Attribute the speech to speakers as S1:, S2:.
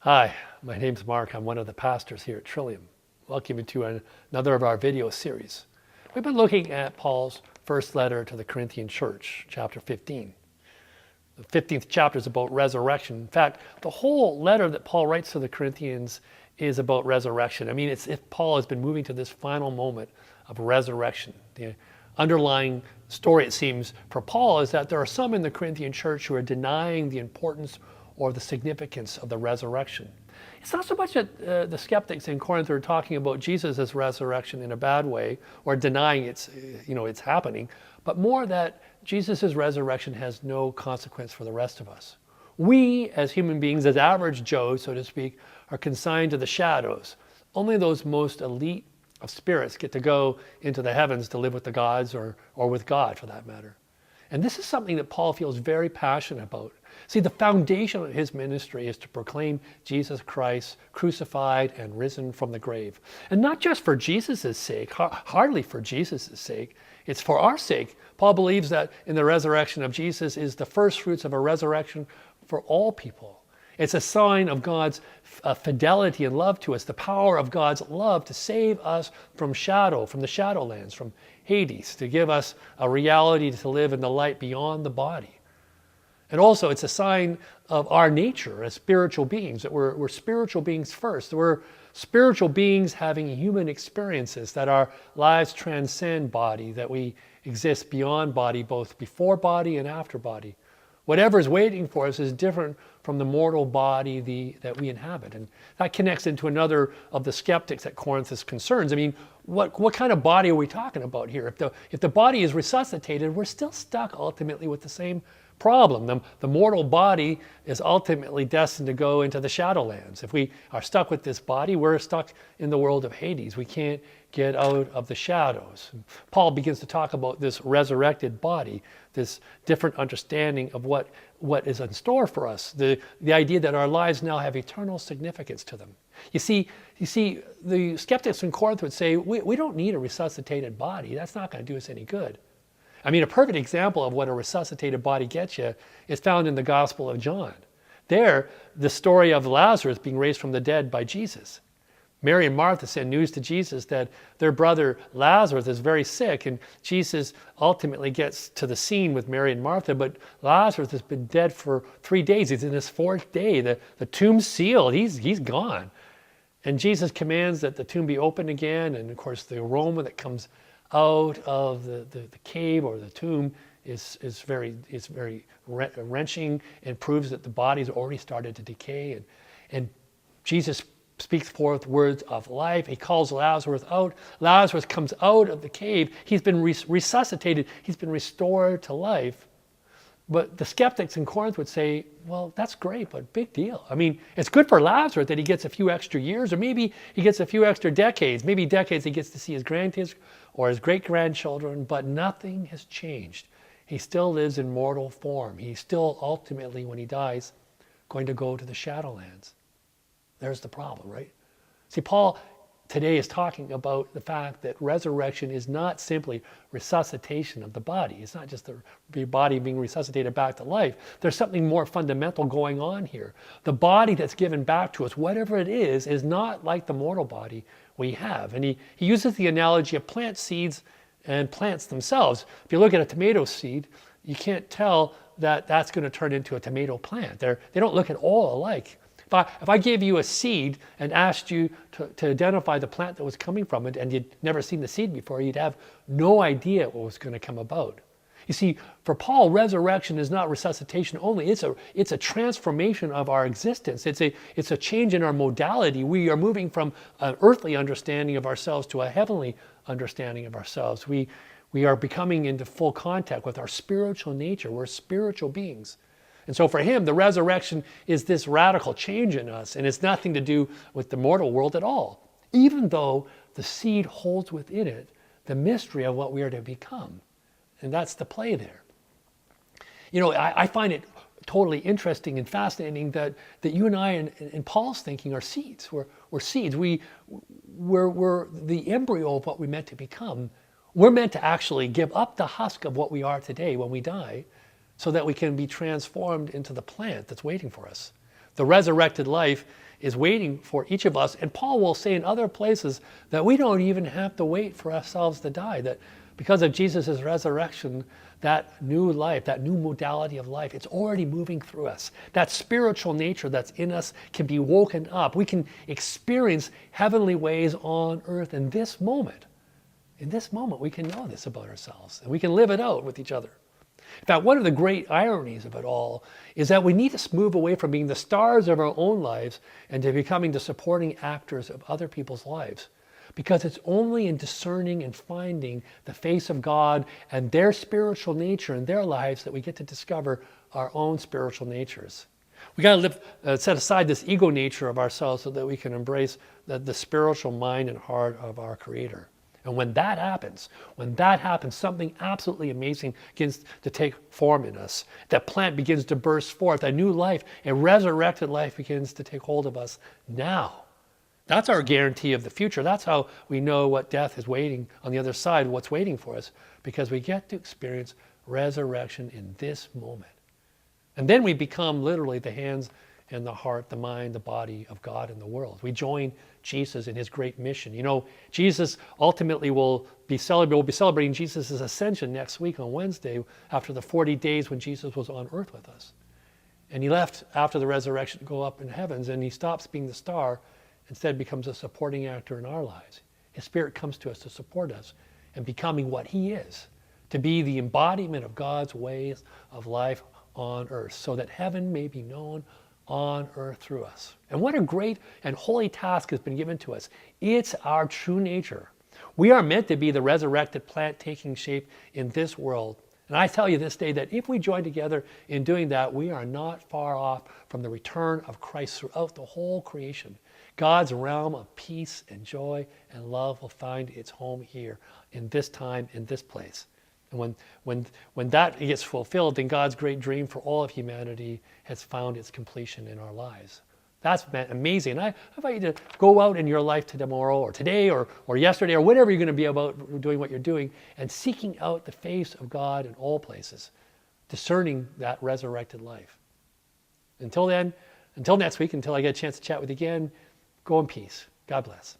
S1: Hi, my name's Mark. I'm one of the pastors here at Trillium. Welcome you to another of our video series. We've been looking at Paul's first letter to the Corinthian church, chapter 15. The 15th chapter is about resurrection. In fact, the whole letter that Paul writes to the Corinthians is about resurrection. I mean, it's if Paul has been moving to this final moment of resurrection. The underlying story, it seems, for Paul is that there are some in the Corinthian church who are denying the importance or the significance of the resurrection. It's not so much that the skeptics in Corinth are talking about Jesus' resurrection in a bad way or denying it's happening, but more that Jesus' resurrection has no consequence for the rest of us. We, as human beings, as average Joes, so to speak, are consigned to the shadows. Only those most elite of spirits get to go into the heavens to live with the gods or with God, for that matter. And this is something that Paul feels very passionate about. See, the foundation of his ministry is to proclaim Jesus Christ crucified and risen from the grave. And not just for Jesus' sake, hardly for Jesus' sake, it's for our sake. Paul believes that in the resurrection of Jesus is the first fruits of a resurrection for all people. It's a sign of God's fidelity and love to us, the power of God's love to save us from the shadowlands, from Hades, to give us a reality to live in the light beyond the body. And also it's a sign of our nature as spiritual beings, that we're spiritual beings first. We're spiritual beings having human experiences, that our lives transcend body, that we exist beyond body, both before body and after body. Whatever is waiting for us is different from the mortal body that we inhabit. And that connects into another of the skeptics at Corinth's concerns. I mean, what kind of body are we talking about here? If the body is resuscitated, we're still stuck ultimately with the same problem. The mortal body is ultimately destined to go into the shadowlands. If we are stuck with this body, we're stuck in the world of Hades. We can't get out of the shadows. Paul begins to talk about this resurrected body, this different understanding of what is in store for us, the idea that our lives now have eternal significance to them. You see, the skeptics in Corinth would say, we don't need a resuscitated body. That's not going to do us any good. I mean, a perfect example of what a resuscitated body gets you is found in the Gospel of John. There, the story of Lazarus being raised from the dead by Jesus. Mary and Martha send news to Jesus that their brother Lazarus is very sick, and Jesus ultimately gets to the scene with Mary and Martha, but Lazarus has been dead for 3 days. He's in his 4th day. The tomb's sealed. He's gone. And Jesus commands that the tomb be opened again, and of course the aroma that comes out of the cave or the tomb is very wrenching and proves that the body's already started to decay. And Jesus speaks forth words of life. He calls Lazarus out. Lazarus comes out of the cave. He's been resuscitated. He's been restored to life. But the skeptics in Corinth would say, well, that's great, but big deal. I mean, it's good for Lazarus that he gets a few extra years, or maybe he gets a few extra decades. Maybe decades he gets to see his grandkids or his great-grandchildren, but nothing has changed. He still lives in mortal form. He's still ultimately, when he dies, going to go to the shadowlands. There's the problem, right? See, Paul today is talking about the fact that resurrection is not simply resuscitation of the body. It's not just the body being resuscitated back to life. There's something more fundamental going on here. The body that's given back to us, whatever it is not like the mortal body we have. And he uses the analogy of plant seeds and plants themselves. If you look at a tomato seed, you can't tell that that's going to turn into a tomato plant. They don't look at all alike. If I gave you a seed and asked you to identify the plant that was coming from it, and you'd never seen the seed before, you'd have no idea what was going to come about. You see, for Paul, resurrection is not resuscitation only. It's a transformation of our existence. It's a change in our modality. We are moving from an earthly understanding of ourselves to a heavenly understanding of ourselves. We are becoming into full contact with our spiritual nature. We're spiritual beings. And so for him, the resurrection is this radical change in us, and it's nothing to do with the mortal world at all, even though the seed holds within it the mystery of what we are to become. And that's the play there. You know, I find it totally interesting and fascinating that you and I in Paul's thinking are seeds. We're seeds. We're the embryo of what we're meant to become. We're meant to actually give up the husk of what we are today when we die, so that we can be transformed into the plant that's waiting for us. The resurrected life is waiting for each of us. And Paul will say in other places that we don't even have to wait for ourselves to die, that because of Jesus' resurrection, that new life, that new modality of life, it's already moving through us. That spiritual nature that's in us can be woken up. We can experience heavenly ways on earth in this moment. In this moment, we can know this about ourselves, and we can live it out with each other. In fact, one of the great ironies of it all is that we need to move away from being the stars of our own lives and to becoming the supporting actors of other people's lives. Because it's only in discerning and finding the face of God and their spiritual nature in their lives that we get to discover our own spiritual natures. We got to set aside this ego nature of ourselves so that we can embrace the spiritual mind and heart of our Creator. And when that happens, something absolutely amazing begins to take form in us. That plant begins to burst forth. A new life, a resurrected life begins to take hold of us now. That's our guarantee of the future. That's how we know what death is waiting on the other side, what's waiting for us, because we get to experience resurrection in this moment. And then we become literally the hands and the heart, the mind, the body of God in the world. We join Jesus in his great mission. You know, Jesus ultimately we'll be celebrating Jesus' ascension next week on Wednesday after the 40 days when Jesus was on earth with us. And he left after the resurrection to go up in heavens, and he stops being the star, instead becomes a supporting actor in our lives. His Spirit comes to us to support us in becoming what he is, to be the embodiment of God's ways of life on earth, so that heaven may be known on earth through us. And what a great and holy task has been given to us. It's our true nature. We are meant to be the resurrected plant taking shape in this world. And I tell you this day that if we join together in doing that, we are not far off from the return of Christ throughout the whole creation. God's realm of peace and joy and love will find its home here in this time, in this place. And when that gets fulfilled, then God's great dream for all of humanity has found its completion in our lives. That's amazing. And I invite you to go out in your life tomorrow or today or yesterday or whatever you're going to be about doing what you're doing and seeking out the face of God in all places, discerning that resurrected life. Until then, until next week, until I get a chance to chat with you again, go in peace. God bless.